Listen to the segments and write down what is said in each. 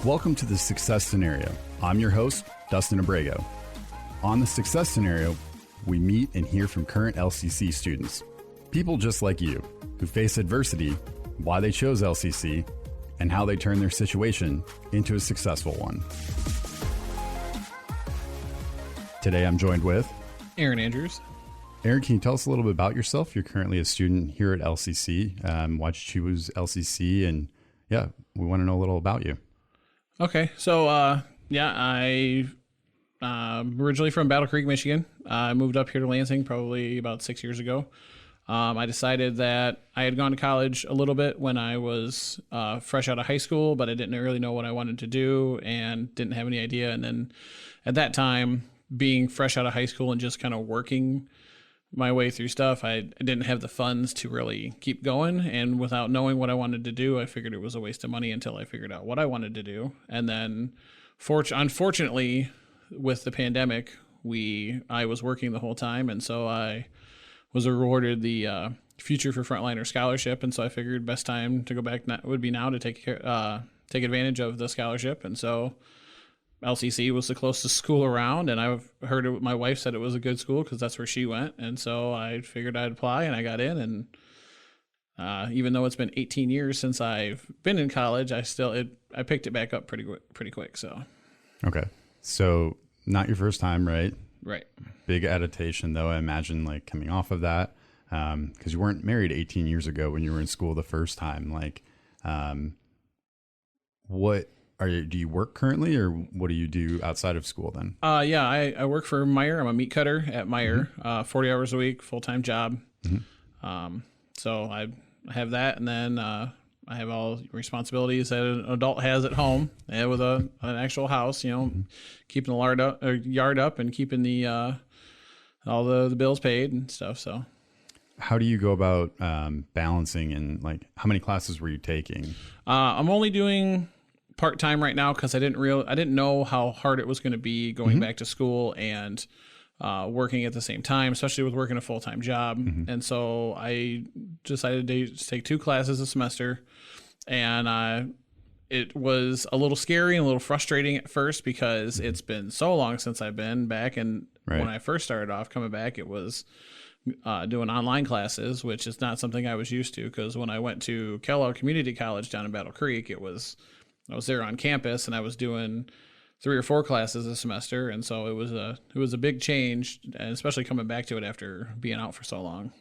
Welcome to the Success Scenario. I'm your host, Dustin Abrego. On the Success Scenario, we meet and hear from current LCC students, people just like you, who face adversity, why they chose LCC, and how they turn their situation into a successful one. Today I'm joined with Aaron Andrews. Aaron, can you tell us a little bit about yourself? You're currently a student here at LCC. Why'd you choose LCC? And yeah, we want to know a little about you. Okay, so I originally from Battle Creek, Michigan. I moved up here to Lansing probably about 6 years ago. I decided that I had gone to college a little bit when I was fresh out of high school, but I didn't really know what I wanted to do and didn't have any idea. And then at that time, being fresh out of high school and just kind of working my way through stuff, I didn't have the funds to really keep going. And without knowing what I wanted to do, I figured it was a waste of money until I figured out what I wanted to do. And then unfortunately, with the pandemic, I was working the whole time. And so I was awarded the Future for Frontliner Scholarship. And so I figured best time to go back would be now to take advantage of the scholarship. And so LCC was the closest school around, and I've heard my wife said it was a good school because that's where she went, and so I figured I'd apply, and I got in. And even though it's been 18 years since I've been in college, I picked it back up pretty quick. So, okay, so not your first time, right? Right. Big adaptation, though. I imagine, like coming off of that, because you weren't married 18 years ago when you were in school the first time. Like, do you work currently, or what do you do outside of school then? Yeah, I work for Meijer. I'm a meat cutter at Meijer, 40 hours a week, full-time job. So I have that, and then I have all responsibilities that an adult has at home with an actual house, keeping the yard up and keeping the all the bills paid and stuff. So how do you go about balancing, and like how many classes were you taking? I'm only doing part-time right now because I didn't know how hard it was going to be going back to school and working at the same time, especially with working a full-time job. And so I decided to take 2 classes a semester, and it was a little scary and a little frustrating at first because it's been so long since I've been back. And when I first started off coming back, it was doing online classes, which is not something I was used to, because when I went to Kellogg Community College down in Battle Creek, I was there on campus, and I was doing 3 or 4 classes a semester, and so it was a big change, and especially coming back to it after being out for so long.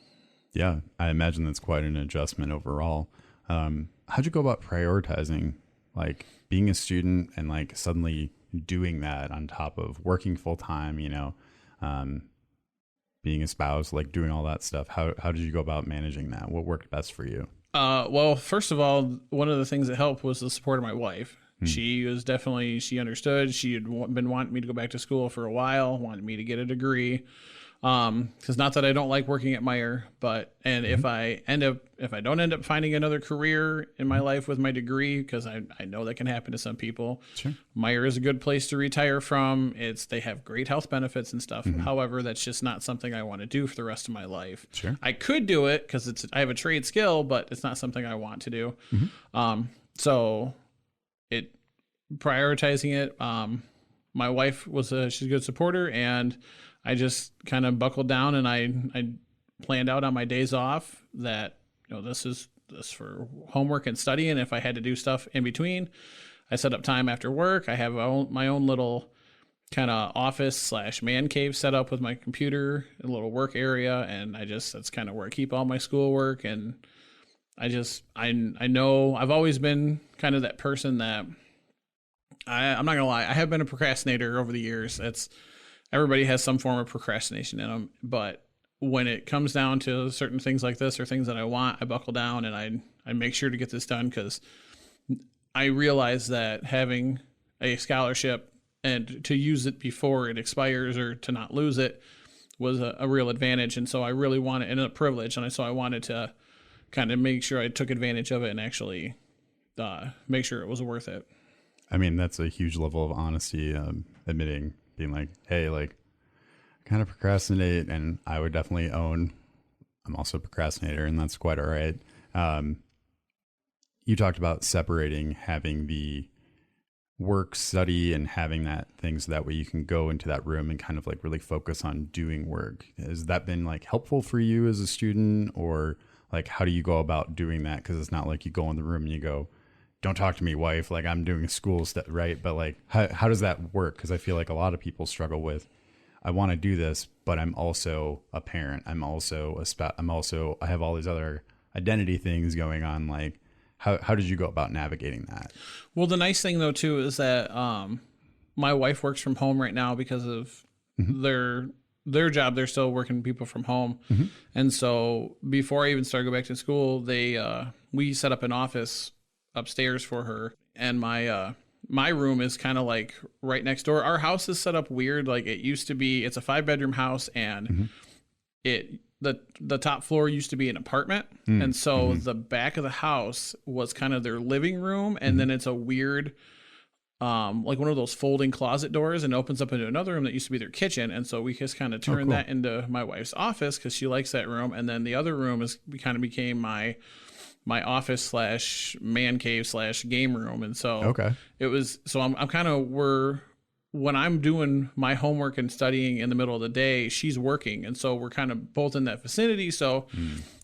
Yeah, I imagine that's quite an adjustment overall. How'd you go about prioritizing, like being a student and like suddenly doing that on top of working full time? Being a spouse, like doing all that stuff. How did you go about managing that? What worked best for you? Well, first of all, one of the things that helped was the support of my wife. She understood. She had been wanting me to go back to school for a while, wanted me to get a degree. Because not that I don't like working at Meijer, if I don't end up finding another career in my life with my degree, because I know that can happen to some people. Sure. Meijer is a good place to retire from. They have great health benefits and stuff. However, that's just not something I want to do for the rest of my life. Sure. I could do it because I have a trade skill, but it's not something I want to do. So prioritizing it, my wife she's a good supporter, and I just kind of buckled down, and I planned out on my days off that, this is for homework and study. And if I had to do stuff in between, I set up time after work. I have my own little kind of office / man cave set up with my computer, a little work area. And that's kind of where I keep all my schoolwork. And I know I've always been kind of that person that I'm not gonna lie, I have been a procrastinator over the years. Everybody has some form of procrastination in them, but when it comes down to certain things like this or things that I want, I buckle down and I make sure to get this done, because I realize that having a scholarship and to use it before it expires or to not lose it was a real advantage. And so I really wanted, and a privilege, and so I wanted to kind of make sure I took advantage of it and actually make sure it was worth it. I mean, that's a huge level of honesty, being like, hey, like, I kind of procrastinate, and I would definitely own I'm also a procrastinator, and that's quite all right. You talked about separating, having the work, study, and having that thing so that way you can go into that room and kind of like really focus on doing work. Has that been like helpful for you as a student, or like how do you go about doing that? Because it's not like you go in the room and you go, don't talk to me, wife, like I'm doing school stuff, right? But like how does that work? Because I feel like a lot of people struggle with, I want to do this, but I'm also a parent. I'm also I have all these other identity things going on. Like, how did you go about navigating that? Well, the nice thing though too is that my wife works from home right now because of their job. They're still working people from home, and so before I even started going back to school, we set up an office upstairs for her, and my room is kind of like right next door. Our house is set up weird. Like it used to be, it's a 5-bedroom house, and the top floor used to be an apartment. And so the back of the house was kind of their living room. And then it's a weird, like one of those folding closet doors, and opens up into another room that used to be their kitchen. And so we just kind of turned that into my wife's office because she likes that room. And then the other room kind of became my office / man cave / game room. And so it was, so I'm kind of, when I'm doing my homework and studying in the middle of the day, she's working. And so we're kind of both in that vicinity. So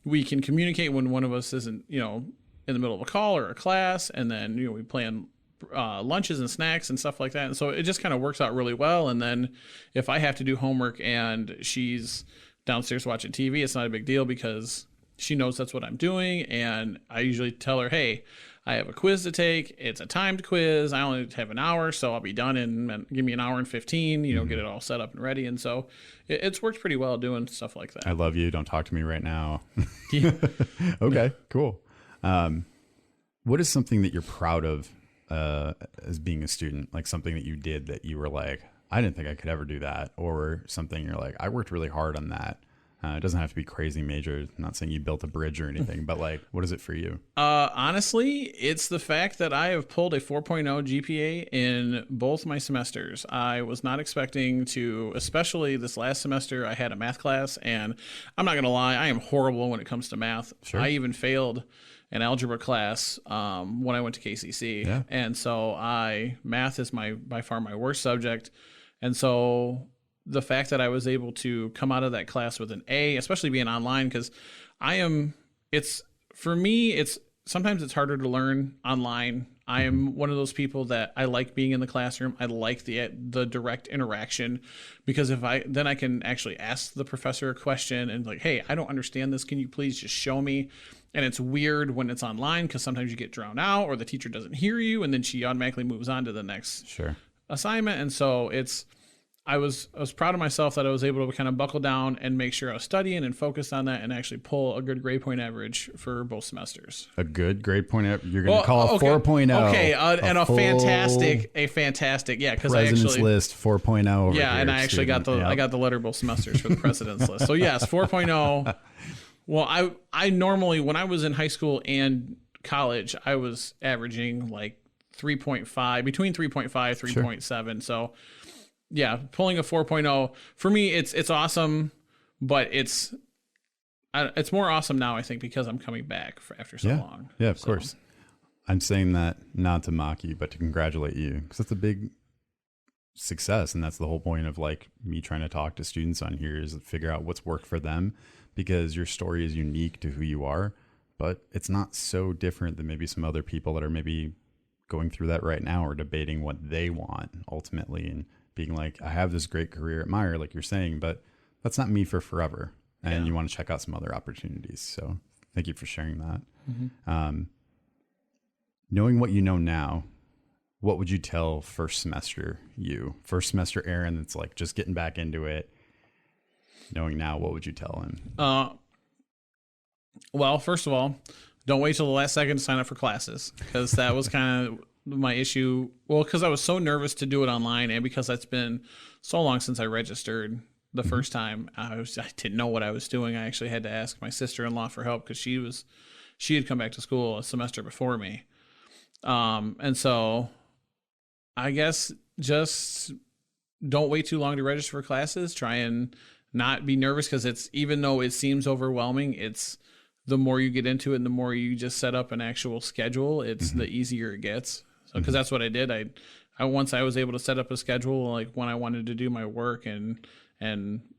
we can communicate when one of us isn't, in the middle of a call or a class. And then, we plan lunches and snacks and stuff like that. And so it just kind of works out really well. And then if I have to do homework and she's downstairs watching TV, it's not a big deal because she knows that's what I'm doing. And I usually tell her, hey, I have a quiz to take. It's a timed quiz. I only have an hour, so I'll be done in, give me an hour and 15, get it all set up and ready. And so it's worked pretty well doing stuff like that. I love you. Don't talk to me right now. Okay, cool. What is something that you're proud of as being a student? Like something that you did that you were like, I didn't think I could ever do that. Or something you're like, I worked really hard on that. It doesn't have to be crazy major. I'm not saying you built a bridge or anything, but like, what is it for you? Honestly, it's the fact that I have pulled a 4.0 GPA in both my semesters. I was not expecting to, especially this last semester, I had a math class, and I'm not going to lie, I am horrible when it comes to math. Sure. I even failed an algebra class when I went to KCC. Yeah. And so math is by far my worst subject. And so the fact that I was able to come out of that class with an A, especially being online, because for me, sometimes it's harder to learn online. I am one of those people that I like being in the classroom. I like the direct interaction, because then I can actually ask the professor a question and like, hey, I don't understand this. Can you please just show me? And it's weird when it's online because sometimes you get drowned out or the teacher doesn't hear you, and then she automatically moves on to the next assignment. And so I was proud of myself that I was able to kind of buckle down and make sure I was studying and focused on that and actually pull a good grade point average for both semesters. A good grade point average? You're going to call a 4.0. Okay, and a fantastic, yeah, because I actually President's List 4.0 over yeah, here, and I actually got I got the letter both semesters for the President's List. So yes, 4.0. Well, I normally, when I was in high school and college, I was averaging like 3.5, between 3.5, 3.7. So yeah, pulling a 4.0 for me, it's awesome, but it's more awesome now, I think, because I'm coming back after so long. Yeah, of course. I'm saying that not to mock you, but to congratulate you, because that's a big success, and that's the whole point of like me trying to talk to students on here is to figure out what's worked for them, because your story is unique to who you are, but it's not so different than maybe some other people that are maybe going through that right now or debating what they want ultimately and being like, I have this great career at Meyer, like you're saying, but that's not me for forever. And you want to check out some other opportunities. So thank you for sharing that. Knowing what you know now, what would you tell first semester Aaron that's like just getting back into it? Knowing now, what would you tell him? Well, first of all, don't wait till the last second to sign up for classes, because that was kind of my issue. Well, because I was so nervous to do it online, and because it's been so long since I registered the first time, I didn't know what I was doing. I actually had to ask my sister-in-law for help because she had come back to school a semester before me. And so I guess just don't wait too long to register for classes. Try and not be nervous, because even though it seems overwhelming, it's the more you get into it and the more you just set up an actual schedule, it's the easier it gets. So, because that's what I did. once I was able to set up a schedule, like when I wanted to do my work and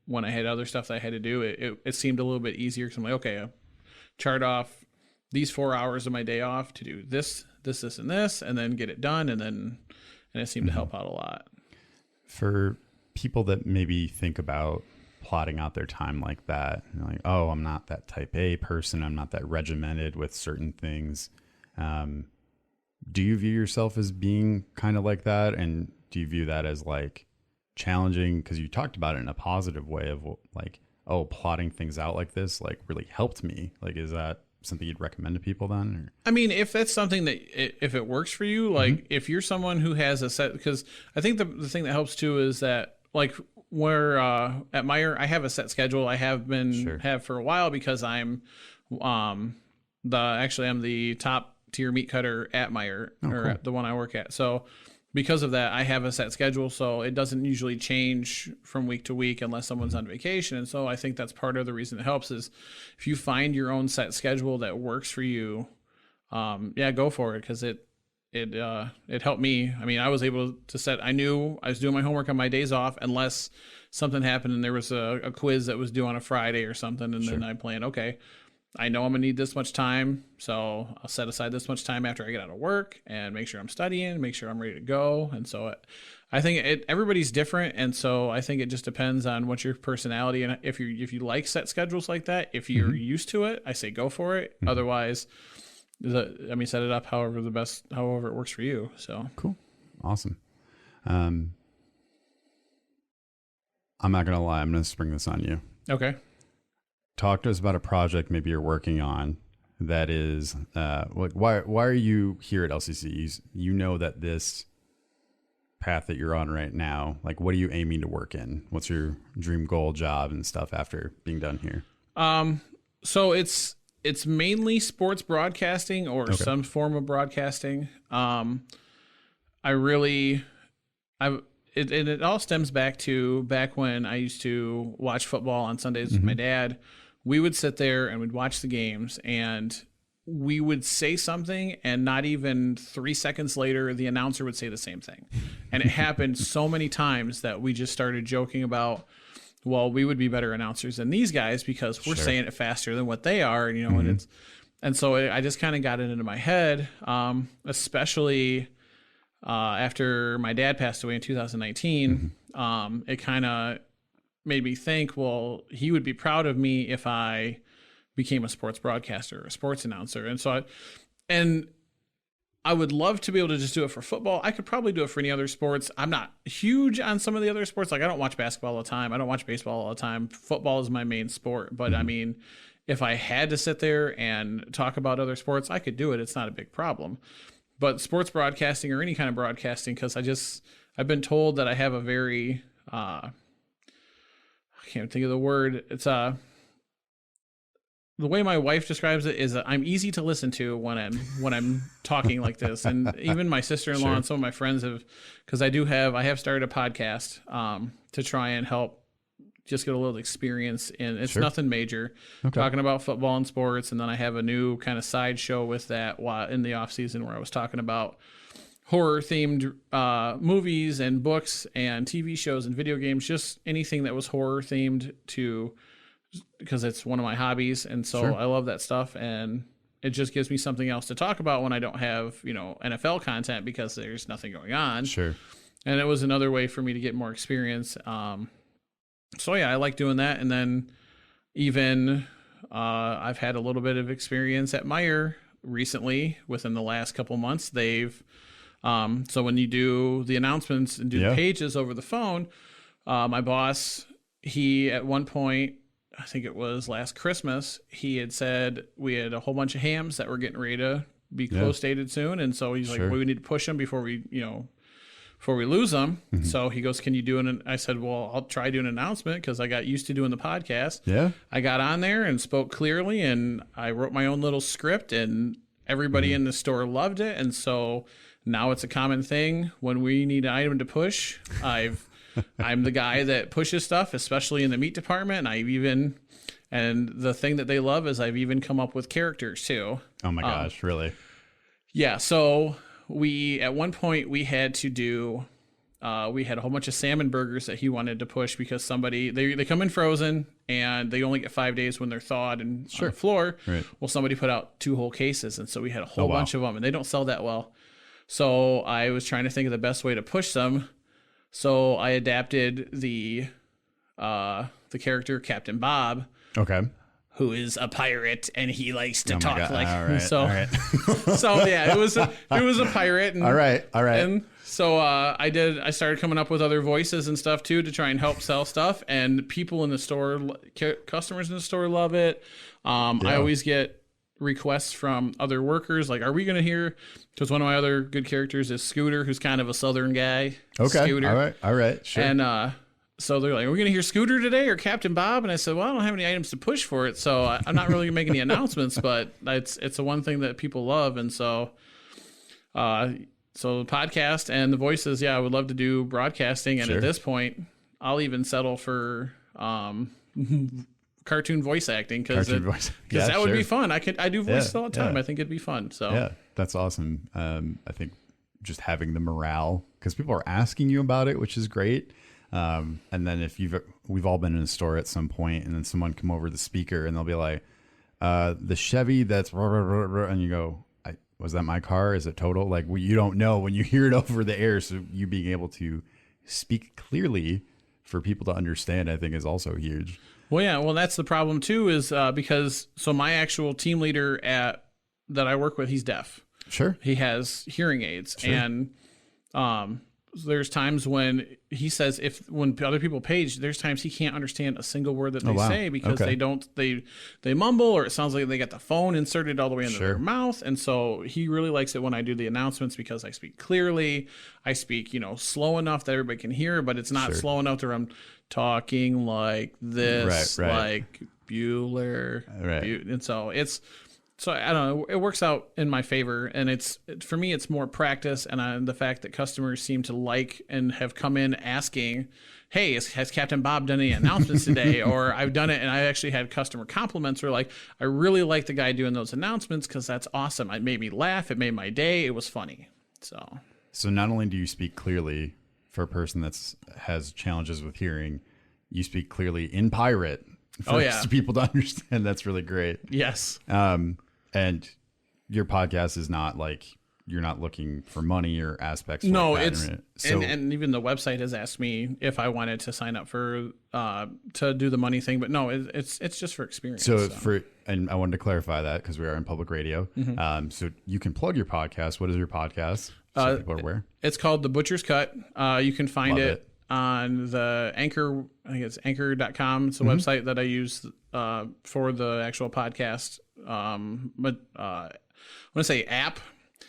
when I had other stuff that I had to do, it seemed a little bit easier because I'm like, okay, I'll chart off these 4 hours of my day off to do this, and this, and then get it done. And it seemed to help out a lot. For people that maybe think about plotting out their time like that, like, oh, I'm not that type A person. I'm not that regimented with certain things. Do you view yourself as being kind of like that? And do you view that as like challenging? Because you talked about it in a positive way of like, oh, plotting things out like this, like really helped me. Like, is that something you'd recommend to people then? Or? I mean, if that's something that, if it works for you, like if you're someone who has a set, because I think the thing that helps too is that like where at Meyer, I have a set schedule. I have been have for a while because I'm I'm the top tier meat cutter at Meyer or at the one I work at. So because of that, I have a set schedule, so it doesn't usually change from week to week unless someone's on vacation. And so I think that's part of the reason it helps is if you find your own set schedule that works for you, go for it, because it helped me. I mean, I was able to set, I knew I was doing my homework on my days off unless something happened and there was a quiz that was due on a Friday or something. And then I planned, okay, I know I'm gonna need this much time, so I'll set aside this much time after I get out of work and make sure I'm studying, make sure I'm ready to go. And so I think everybody's different, and so I think it just depends on what your personality, and if you like set schedules like that, if you're used to it, I say go for it. Otherwise, set it up however it works for you. So cool, awesome. I'm not gonna lie, I'm gonna spring this on you. Okay. Talk to us about a project maybe you're working on that is like why are you here at LCC? You know that this path that you're on right now, like what are you aiming to work in? What's your dream goal, job, and stuff after being done here? So it's mainly sports broadcasting or some form of broadcasting. It all stems back when I used to watch football on Sundays with my dad. We would sit there and we'd watch the games, and we would say something, and not even 3 seconds later, the announcer would say the same thing. And it happened so many times that we just started joking about, well, we would be better announcers than these guys because we're saying it faster than what they are. And, and so I just kind of got it into my head, especially after my dad passed away in 2019, it kind of made me think, well, he would be proud of me if I became a sports broadcaster or a sports announcer. And so I would love to be able to just do it for football. I could probably do it for any other sports. I'm not huge on some of the other sports. Like I don't watch basketball all the time. I don't watch baseball all the time. Football is my main sport. But I mean, if I had to sit there and talk about other sports, I could do it. It's not a big problem. But sports broadcasting or any kind of broadcasting, because I've been told that I have a very, I can't think of the word. It's the way my wife describes it is I'm easy to listen to when I'm talking like this. And even my sister-in-law and some of my friends have, because I have started a podcast to try and help just get a little experience in. It's nothing major, talking about football and sports. And then I have a new kind of side show with that in the off season where I was talking about horror themed movies and books and TV shows and video games, just anything that was horror themed because it's one of my hobbies. And so I love that stuff. And it just gives me something else to talk about when I don't have, NFL content because there's nothing going on. Sure. And it was another way for me to get more experience. So yeah, I like doing that. And then even I've had a little bit of experience at Meyer recently within the last couple months. They've so when you do the announcements and do the pages over the phone, my boss, he at one point, I think it was last Christmas, he had said we had a whole bunch of hams that were getting ready to be close dated soon. And so he's like, well, we need to push them before we lose them. So he goes, can you do I said, well, I'll try doing an announcement because I got used to doing the podcast. Yeah. I got on there and spoke clearly, and I wrote my own little script, and everybody in the store loved it. And so now it's a common thing when we need an item to push. I'm the guy that pushes stuff, especially in the meat department. And the thing that they love is I've even come up with characters too. Oh my gosh, really? Yeah. So at one point we had to do, we had a whole bunch of salmon burgers that he wanted to push because they come in frozen and they only get 5 days when they're thawed and on the floor. Right. Well, somebody put out 2 whole cases. And so we had a whole bunch of them, and they don't sell that well. So I was trying to think of the best way to push them. So I adapted the character Captain Bob. Okay. Who is a pirate, and he likes to talk God. like all right. So yeah, it was a pirate. And, all right. And so I started coming up with other voices and stuff too to try and help sell stuff. And people in the store, customers in the store love it. I always get requests from other workers like, "Are we going to hear?" Because one of my other good characters is Scooter, who's kind of a Southern guy. Okay. Scooter. All right. Sure. And so they're like, "Are we going to hear Scooter today or Captain Bob?" And I said, "Well, I don't have any items to push for it, so I'm not really going to make any announcements, but it's the one thing that people love." And so the podcast and the voices, I would love to do broadcasting. And at this point, I'll even settle for cartoon voice acting because that would be fun. I do voices all the time. I think it'd be fun. So yeah, that's awesome. I think just having the morale, because people are asking you about it, which is great. And then we've all been in a store at some point, and then someone come over the speaker and they'll be like, the Chevy that's, and you go, was that my car? Is it total? Like, you don't know when you hear it over the air. So you being able to speak clearly for people to understand, I think, is also huge. Well, yeah. Well, that's the problem too, is because my actual team leader that I work with, he's deaf. Sure. He has hearing aids. Sure. And there's times when he says when other people page, there's times he can't understand a single word that they say because they mumble, or it sounds like they got the phone inserted all the way into their mouth. And so he really likes it when I do the announcements because I speak clearly. I speak, slow enough that everybody can hear, but it's not slow enough to I'm talking like this, like Bueller. Right. And so So I don't know. It works out in my favor, and for me, it's more practice, and the fact that customers seem to like and have come in asking, "Hey, has Captain Bob done any announcements today?" Or I've done it, and I actually had customer compliments where like, "I really like the guy doing those announcements because that's awesome. It made me laugh. It made my day. It was funny." So not only do you speak clearly for a person that has challenges with hearing, you speak clearly in pirate for people to understand. That's really great. Yes. And your podcast is not like, you're not looking for money or aspects. No, it's and even the website has asked me if I wanted to sign up for to do the money thing, but no, it's just for experience. So and I wanted to clarify that because we are in public radio. Mm-hmm. So you can plug your podcast. What is your podcast? So people are aware. It's called The Butcher's Cut. You can find it on the Anchor. I think it's anchor.com. It's a website that I use for the actual podcast. But I want to say app.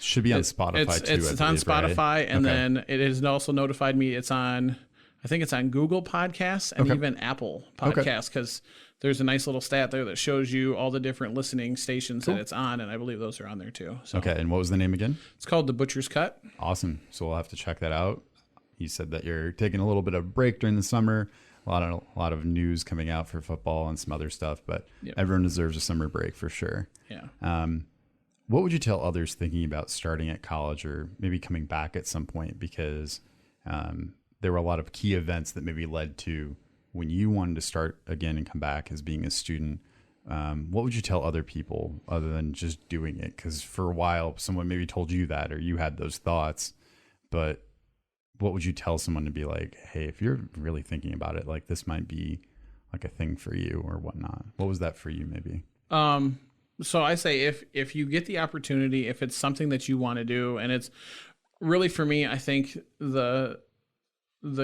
Should be on Spotify too. It's on Spotify, right? And then it has also notified me I think it's on Google Podcasts and even Apple Podcasts, because there's a nice little stat there that shows you all the different listening stations that it's on, and I believe those are on there too. So. Okay, and what was the name again? It's called The Butcher's Cut. Awesome. So we'll have to check that out. You said that you're taking a little bit of break during the summer. A lot of news coming out for football and some other stuff, but everyone deserves a summer break for sure. Yeah. What would you tell others thinking about starting at college or maybe coming back at some point? Because there were a lot of key events that maybe led to when you wanted to start again and come back as being a student. What would you tell other people other than just doing it? Because for a while, someone maybe told you that, or you had those thoughts, but what would you tell someone to be like, hey, if you're really thinking about it, like this might be like a thing for you or whatnot? What was that for you maybe? So I say if you get the opportunity, if it's something that you want to do, and it's really, for me, I think the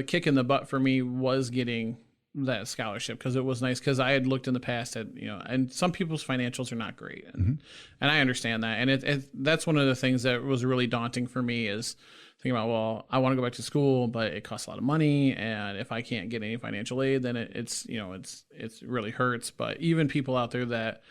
kick in the butt for me was getting that scholarship, because it was nice, because I had looked in the past at, and some people's financials are not great. And I understand that. And that's one of the things that was really daunting for me, is thinking about, well, I want to go back to school, but it costs a lot of money, and if I can't get any financial aid, then it's really hurts. But even people out there that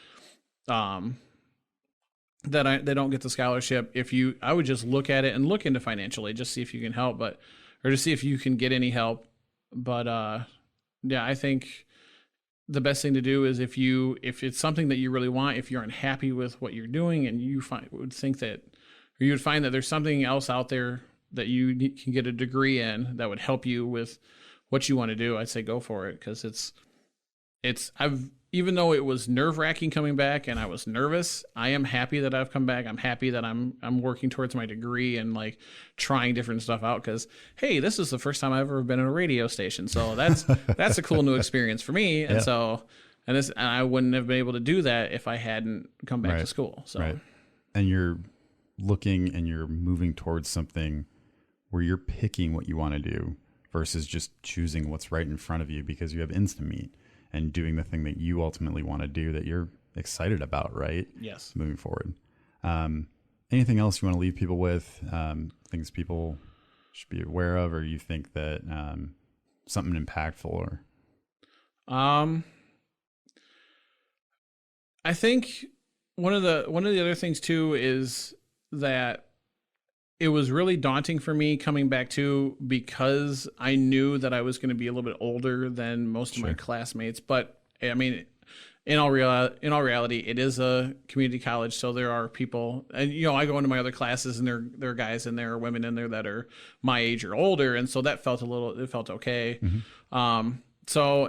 they don't get the scholarship, I would just look at it and look into financial aid, just see if you can help, or to see if you can get any help. But I think the best thing to do is if it's something that you really want, if you're unhappy with what you're doing and you would think that, or you would find that there's something else out there that you can get a degree in that would help you with what you want to do, I'd say go for it. Cause even though it was nerve-wracking coming back and I was nervous, I am happy that I've come back. I'm happy that I'm working towards my degree and like trying different stuff out. Cause hey, this is the first time I've ever been in a radio station. So that's a cool new experience for me. And and I wouldn't have been able to do that if I hadn't come back to school. So, and you're looking and you're moving towards something where you're picking what you want to do versus just choosing what's right in front of you because you have instant meat. And doing the thing that you ultimately want to do that you're excited about, right? Yes. Moving forward. Anything else you want to leave people with? Things people should be aware of, or you think that something impactful? Or I think one of the other things too is that it was really daunting for me coming back too, because I knew that I was going to be a little bit older than most of my classmates. But I mean, in all reality, it is a community college. So there are people, and I go into my other classes and there are guys in there or women in there that are my age or older. And so that felt it felt okay. Mm-hmm.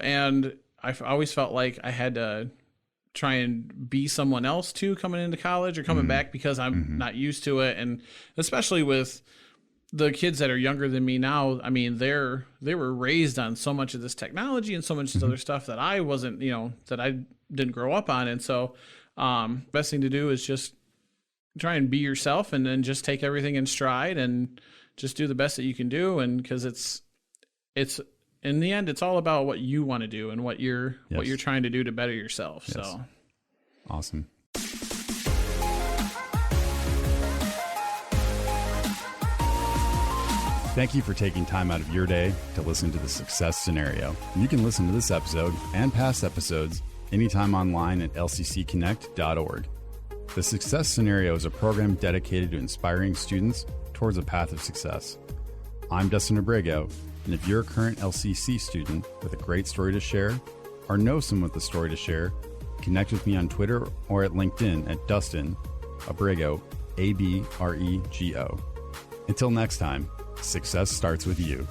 And I've always felt like I had to try and be someone else too coming into college or coming back because I'm not used to it. And especially with the kids that are younger than me now, I mean, they were raised on so much of this technology and so much other stuff that I wasn't, that I didn't grow up on. And so best thing to do is just try and be yourself and then just take everything in stride and just do the best that you can do. And cause it's in the end, it's all about what you want to do and what you're trying to do to better yourself. Yes. So awesome. Thank you for taking time out of your day to listen to the Success Scenario. You can listen to this episode and past episodes anytime online at lccconnect.org. The Success Scenario is a program dedicated to inspiring students towards a path of success. I'm Dustin Abrego. And if you're a current LCC student with a great story to share or know someone with a story to share, connect with me on Twitter or at LinkedIn at Dustin Abrego, Abrego. Until next time, success starts with you.